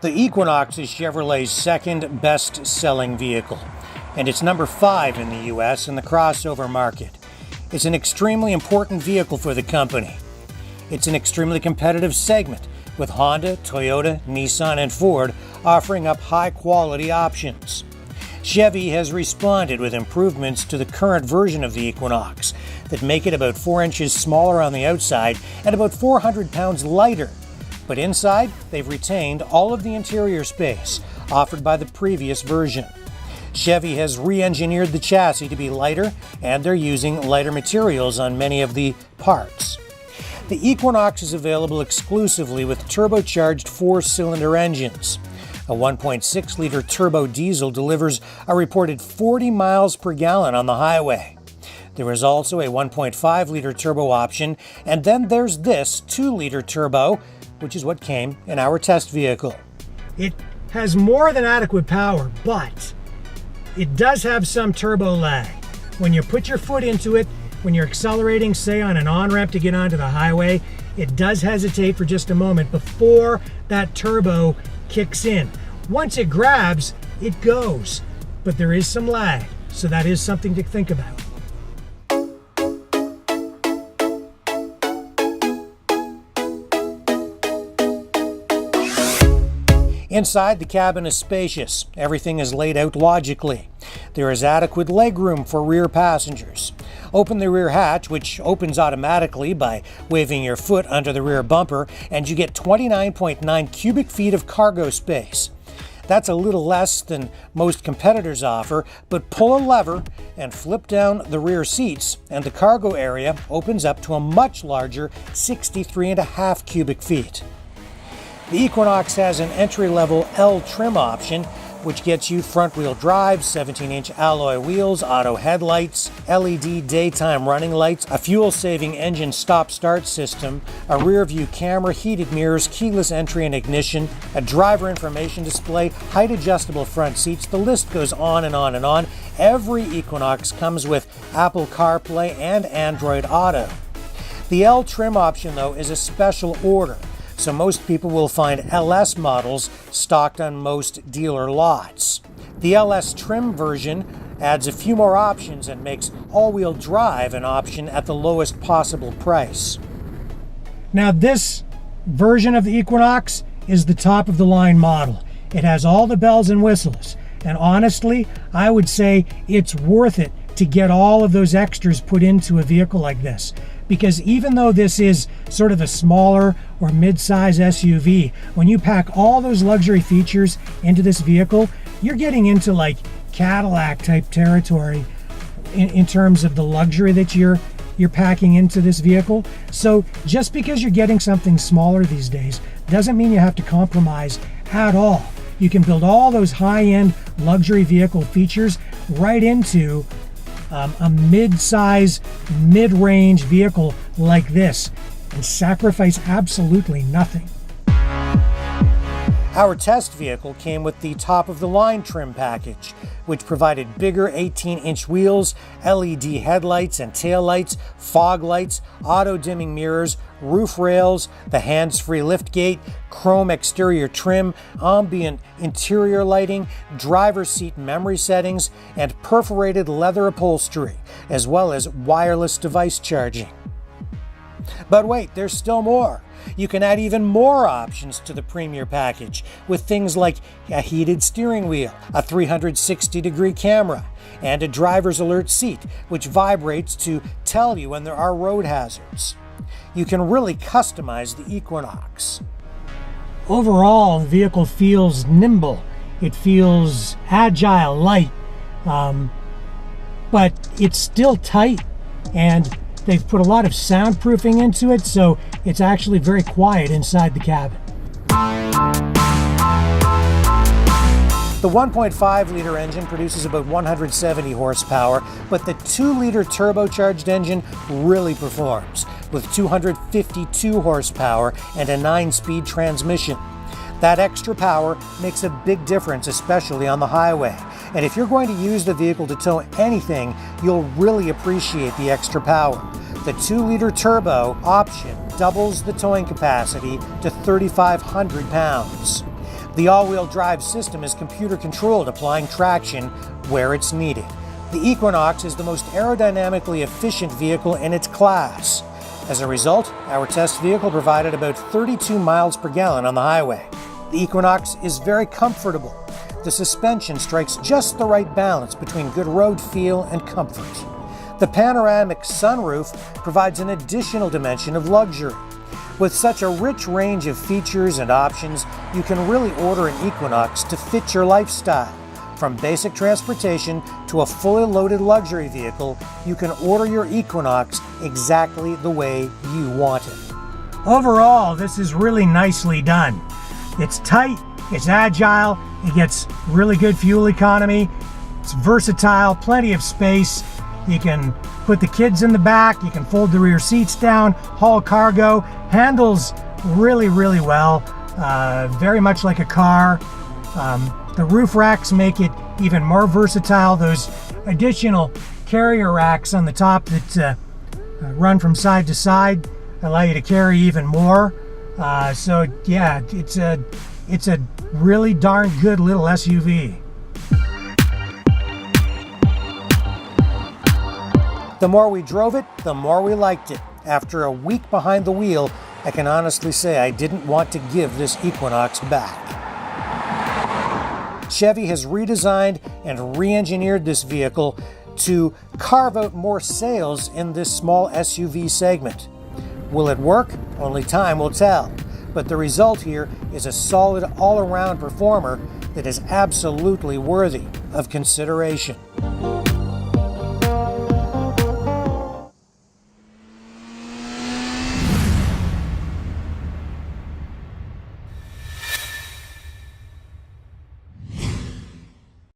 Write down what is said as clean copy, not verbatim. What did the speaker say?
The Equinox is Chevrolet's second best-selling vehicle, and it's number 5 in the US in the crossover market. It's an extremely important vehicle for the company. It's an extremely competitive segment, with Honda, Toyota, Nissan, and Ford offering up high-quality options. Chevy has responded with improvements to the current version of the Equinox that make it about 4 inches smaller on the outside and about 400 pounds lighter. But inside, they've retained all of the interior space offered by the previous version. Chevy has re-engineered the chassis to be lighter, and they're using lighter materials on many of the parts. The Equinox is available exclusively with turbocharged 4-cylinder engines. A 1.6-liter turbo diesel delivers a reported 40 miles per gallon on the highway. There is also a 1.5-liter turbo option, and then there's this 2-liter turbo, which is what came in our test vehicle. It has more than adequate power, but it does have some turbo lag. When you put your foot into it, when you're accelerating, say on an on-ramp to get onto the highway, it does hesitate for just a moment before that turbo kicks in. Once it grabs, it goes, but there is some lag, so that is something to think about. Inside, the cabin is spacious. Everything is laid out logically. There is adequate legroom for rear passengers. Open the rear hatch, which opens automatically by waving your foot under the rear bumper, and you get 29.9 cubic feet of cargo space. That's a little less than most competitors offer, but pull a lever and flip down the rear seats, and the cargo area opens up to a much larger 63.5 cubic feet. The Equinox has an entry-level L trim option, which gets you front-wheel drive, 17-inch alloy wheels, auto headlights, LED daytime running lights, a fuel-saving engine stop-start system, a rear-view camera, heated mirrors, keyless entry and ignition, a driver information display, height-adjustable front seats. The list goes on and on and on. Every Equinox comes with Apple CarPlay and Android Auto. The L trim option, though, is a special order, so most people will find LS models stocked on most dealer lots. The LS trim version adds a few more options and makes all-wheel drive an option at the lowest possible price. Now this version of the Equinox is the top-of-the-line model. It has all the bells and whistles, and honestly, I would say it's worth it to get all of those extras put into a vehicle like this. Because even though this is sort of a smaller or mid-size SUV, when you pack all those luxury features into this vehicle, you're getting into like Cadillac type territory in terms of the luxury that you're packing into this vehicle. So just because you're getting something smaller these days doesn't mean you have to compromise at all. You can build all those high-end luxury vehicle features right into a mid-size, mid-range vehicle like this and sacrifice absolutely nothing. Our test vehicle came with the top-of-the-line trim package, which provided bigger 18-inch wheels, LED headlights and taillights, fog lights, auto-dimming mirrors, roof rails, the hands-free liftgate, chrome exterior trim, ambient interior lighting, driver's seat memory settings, and perforated leather upholstery, as well as wireless device charging. But wait, there's still more. You can add even more options to the Premier package with things like a heated steering wheel, a 360-degree camera, and a driver's alert seat, which vibrates to tell you when there are road hazards. You can really customize the Equinox. Overall, the vehicle feels nimble. It feels agile, light, but it's still tight, and they've put a lot of soundproofing into it, so it's actually very quiet inside the cabin. The 1.5-liter engine produces about 170 horsepower, but the 2-liter turbocharged engine really performs, with 252 horsepower and a 9-speed transmission. That extra power makes a big difference, especially on the highway. And if you're going to use the vehicle to tow anything, you'll really appreciate the extra power. The 2-liter turbo option doubles the towing capacity to 3,500 pounds. The all-wheel drive system is computer controlled, applying traction where it's needed. The Equinox is the most aerodynamically efficient vehicle in its class. As a result, our test vehicle provided about 32 miles per gallon on the highway. The Equinox is very comfortable. The suspension strikes just the right balance between good road feel and comfort. The panoramic sunroof provides an additional dimension of luxury. With such a rich range of features and options, you can really order an Equinox to fit your lifestyle. From basic transportation to a fully loaded luxury vehicle, you can order your Equinox exactly the way you want it. Overall, this is really nicely done. It's tight, it's agile, it gets really good fuel economy, it's versatile, plenty of space. You can put the kids in the back, you can fold the rear seats down, haul cargo, handles really well, very much like a car. The roof racks make it even more versatile. Those additional carrier racks on the top that run from side to side allow you to carry even more. So yeah, it's a really darn good little SUV. The more we drove it, the more we liked it. After a week behind the wheel, I can honestly say I didn't want to give this Equinox back. Chevy has redesigned and re-engineered this vehicle to carve out more sales in this small SUV segment. Will it work? Only time will tell. But the result here is a solid all-around performer that is absolutely worthy of consideration.